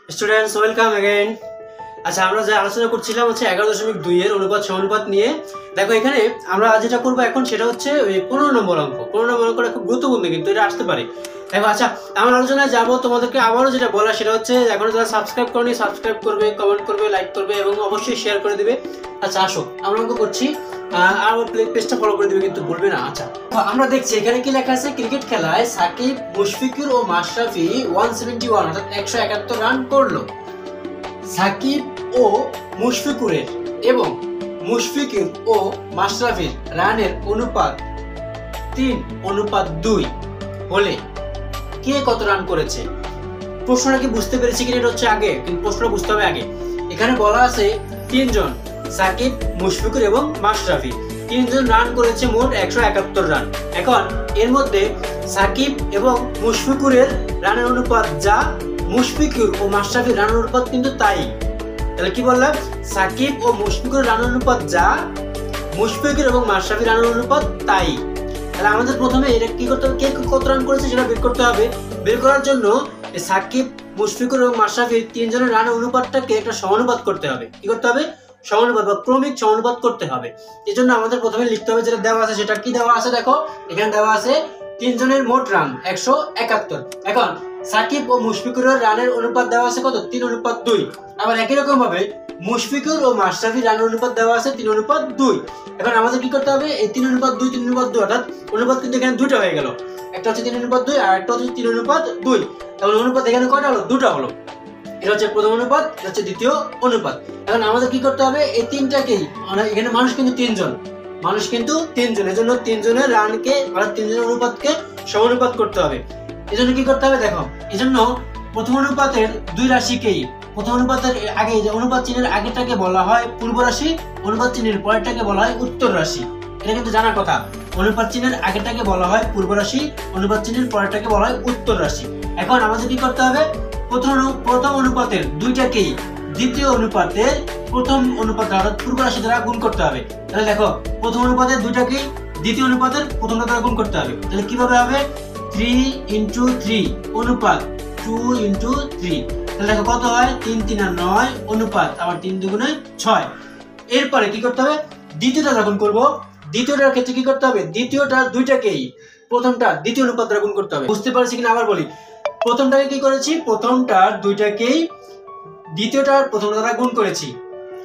Students welcome again. আচ্ছা, আমরা যে আলোচনা করছিলাম হচ্ছে 11.2 এর অনুপাত সমানুপাত নিয়ে। দেখো এখানে আমরা যেটা করব এখন সেটা হচ্ছে ওই 15 নম্বর অঙ্ক। 15 নম্বর অঙ্কটা খুব গুরুত্বপূর্ণ, কিন্তু এটা আসতে পারে। দেখো আচ্ছা, আমরা আলোচনায় যাব। তোমাদেরকে আবারও যেটা বলা সেটা হচ্ছে এখনো যারা সাবস্ক্রাইব করনি সাবস্ক্রাইব করবে, কমেন্ট করবে, লাইক করবে এবং অবশ্যই শেয়ার করে দিবে। আচ্ছা আসো আমরা অঙ্ক করছি, আর পেজটা ফলো করে দিবে কিন্তু ভুলবে না। আচ্ছা আমরা দেখছি এখানে কি লেখা আছে, ক্রিকেট খেলায় সাকিব, মুশফিকুর ও মাশরাফি 171 অর্থাৎ 171 রান করলো। সাকিব ও মুশফিকুরের এবং মুশফিকুর ও মাশরাফির রানের অনুপাত 3:2 হলে কে কত রান করেছে? প্রশ্নটা কি বুঝতে পেরেছি কিনা এটা হচ্ছে আগে, কিন্তু প্রশ্নটা বুঝতে হবে আগে। এখানে বলা আছে তিনজন, সাকিব, মুশফিকুর এবং মাশরাফি তিনজন রান করেছে মোট 171 রান। এখন এর মধ্যে সাকিব এবং মুশফিকুরের রানের অনুপাত যা, মুশফিকুর ও মাশরাফির রানের অনুপাত কিন্তু তাই। তাহলে কি বললাম, সাকিব ও মুশফিকুরের রানের অনুপাত যা, মুশফিকুর এবং মাশরাফির রানের অনুপাত তাই। তাহলে আমাদের প্রথমে এটা কি করতে হবে, কে কত রান করেছে সেটা বের করতে হবে। বের করার জন্য সাকিব, মুশফিকুর এবং মাশরাফির তিনজনের রানের অনুপাতটাকে একটা সমানুপাত করতে হবে। কি করতে হবে? সমানুপাত বা ক্রমিক সমানুপাত করতে হবে। এই জন্য আমাদের প্রথমে লিখতে হবে যেটা দেওয়া আছে। সেটা কি দেওয়া আছে দেখো, এখানে দেওয়া আছে তিনজনের মোট রান 171। এখন সাকিব ও মুশফিকুরের রানের অনুপাত দেওয়া আছে কত, 3:2। আবার একই রকম ভাবে মুশফিকুর ও মাশরাফির রানের অনুপাত দেওয়া আছে 3:2। এখন আমাদের কি করতে হবে, এই 3:2 3:2 অর্থাৎ অনুপাত কিন্তু এখানে দুটো হয়ে গেল। একটা হচ্ছে 3:2 আর একটা হচ্ছে 3:2। তাহলে অনুপাত এখানে কয়টা হলো? দুটো হলো। এটা হচ্ছে প্রথম অনুপাত, এটা হচ্ছে দ্বিতীয় অনুপাত। এখন আমাদের কি করতে হবে, এই তিনটাকেই, এখানে মানুষ কিন্তু তিনজন, এজন্য তিনজনের রানকে অর্থাৎ তিনজনের অনুপাতকে সমানুপাত করতে হবে। এজন্য কি করতে হবে দেখো, এজন্য প্রথম অনুপাতের দুই রাশিকেই, প্রথম অনুপাতের আগে যে অনুপাত চিহ্নের আগেটাকে বলা হয় পূর্ব রাশি, অনুপাত চিহ্নের পরেরটাকে বলা হয় উত্তর রাশি। এটা কিন্তু জানার কথা। অনুপাত চিহ্নের আগেটাকে বলা হয় পূর্ব রাশি, অনুপাত চিহ্নের পরেরটাকে বলা হয় উত্তর রাশি। এখন আমাদের কি করতে হবে, প্রথম অনুপাতের দুইটাকেই দ্বিতীয় অনুপাতের প্রথম অনুপাত অর্থাৎ পূর্ব রাশি দ্বারা গুণ করতে হবে। তাহলে দেখো প্রথম অনুপাতের দুইটাকেই দ্বিতীয় অনুপাতের প্রথমটা দ্বারা গুণ করতে হবে। তাহলে কিভাবে হবে, 3 × 3 অনুপাত 2 × 3। তাহলে দেখো কত হয়, 3 3 আর 9 অনুপাত আবার 3 2 6। এরপরে কি করতে হবে, দ্বিতীয়টা যখন করব, দ্বিতীয়টার ক্ষেত্রে কি করতে হবে, দ্বিতীয়টার দুইটাকেই প্রথমটার দ্বিতীয় অনুপাত দ্বারা গুণ করতে হবে। বুঝতে পারছি কিনা আবার বলি, প্রথমটাকে কি করেছি, প্রথমটার দুইটাকেই দ্বিতীয়টার প্রথমটা দ্বারা গুণ করেছি।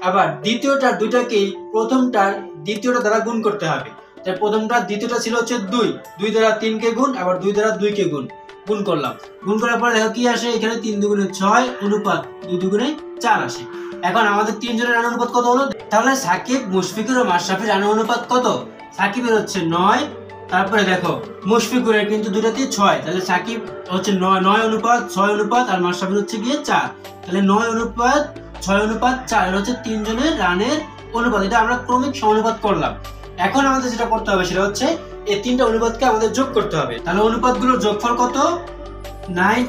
আবার দ্বিতীয়টার দুইটাকেই প্রথমটার দ্বিতীয়টা দ্বারা গুণ করতে হবে। তাই প্রথমটার দ্বিতীয়টা ছিল হচ্ছে 2 দ্বারা 3 কে গুণ, আবার 2 দ্বারা 2 কে গুণ করলাম। গুণ করার পরে দেখো কি আসে, এখানে 3 2 6 অনুপাত 2 2 4 আসে। এখন আমাদের তিনজনের রানের অনুপাত কত হলো, তাহলে সাকিব, মুশফিকুর ও মাশরাফির রানের অনুপাত কত, সাকিবের হচ্ছে 9, তারপরে দেখো মুশফিকুরের কিন্তু দুটাতেই 6, তাহলে সাকিব হচ্ছে 9 অনুপাত 6 অনুপাত আর মাশরাফির হচ্ছে গিয়ে 4। তাহলে 9 অনুপাত 6 অনুপাত 4 এর হচ্ছে তিনজনের রানের অনুপাত। এটা আমরা ক্রমিক সমানুপাত করলাম। এখন আমাদের যেটা করতে হবে সেটা হচ্ছে এই তিনটা অনুপাতকে আমাদের যোগ করতে হবে। তাহলে অনুপাতগুলোর যোগফল কত, 9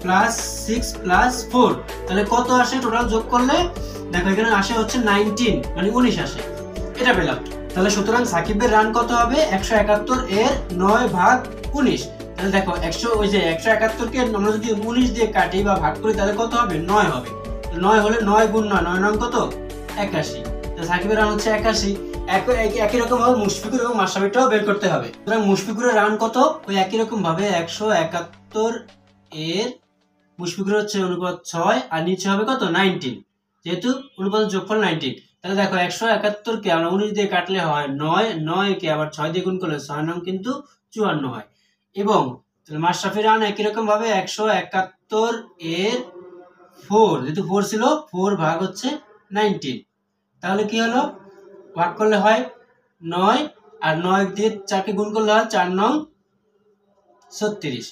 + 6 + 4। তাহলে কত আসে টোটাল যোগ করলে, দেখো এখানে আসে হচ্ছে 19 মানে 19 আসে। এটা পেলাম। তাহলে সুতরাং সাকিবের রান কত হবে, 171 এর 9/19। তাহলে দেখো 100 ওই যে 171 কে আমরা যদি 19 দিয়ে কাটি বা ভাগ করি তাহলে কত হবে, 9 হবে। 9 হলে 9 × 9, 9 9 কত, 81। তাহলে সাকিবের রান হচ্ছে 81। একই রকম ভাবে মুশফিকুর এবং মাশরাফিটাও বের করতে হবে। সুতরাং মুশফিকুরের রান কত, ওই একই রকম ভাবে 171 এর মুশফিকুরের হচ্ছে অনুপাত 6 আর নিচে হবে কত, 19, যেহেতু অনুপাতের যোগফল 19। তাহলে দেখো 171 কে আমরা 19 দিয়ে কাটলে হয় 9, 9 কে আবার 6 দিয়ে গুণ করলে 6 9 কিন্তু 54 হয়। এবং মাশরাফির রান একই রকম ভাবে 171 এর 4, যেহেতু 4 ছিল 4 ভাগ হচ্ছে 19। তাহলে কি হলো, ভাগ করলে হয় 9 আর 9 দিয়ে 4 কে গুণ করলে হয় 4 9 36।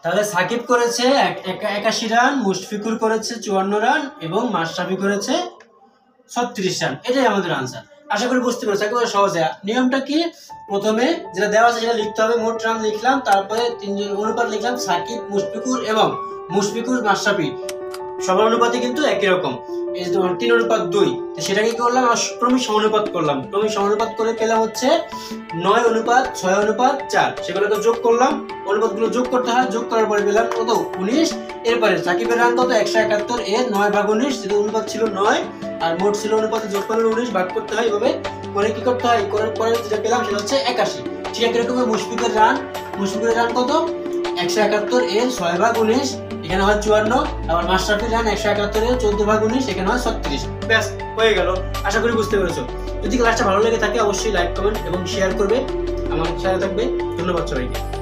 তাহলে সাকিব করেছে 81 রান, মুশফিকুর করেছে 54 রান এবং মাশরাফি করেছে 36 রান। এটাই আমাদের আনসার। আশা করি বুঝতে পেরেছো, একেবারে সহজে। নিয়মটা কি, প্রথমে যেটা দেওয়া আছে সেটা লিখতে হবে, মোট রান লিখলাম, তারপরে তিনজন অনুপাত লিখলাম, সাকিব, মুশফিকুর এবং মুশফিকুর, মাশরাফি সবার অনুপাতে কিন্তু একই রকম। এই যে তোমার 3:2, তো সেটাকে কি করলাম, ক্রমিক সমানুপাত করলাম। ক্রমিক সমানুপাত করে পেলাম হচ্ছে 9:6:4। সেগুলোকে যোগ করলাম, অনুপাতগুলো যোগ করতে হয়, যোগ করার পরে পেলাম কত, 19। এরপরে সাকিবের রান কত, 171 এর 9/19, যেহেতু অনুপাত ছিল 9 আর মোট ছিল অনুপাতে যোগ করলে 19, ভাগ করতে হয়। এভাবে করে কি করতে হয়, করার পরে যেটা পেলাম সেটা হচ্ছে 81। ঠিক একই রকম মুশফিকের রান কত, 171 এর 6/19, এখানে হয় 54। আবার মাশরাফির রান 171 এর 14/19, এখানে হয় 36। ব্যাস, হয়ে গেল। আশা করি বুঝতে পেরেছো। যদি ক্লাসটা ভালো লেগে থাকে অবশ্যই লাইক, কমেন্ট এবং শেয়ার করবে, আমার সাথে থাকবে। ধন্যবাদ সবাইকে।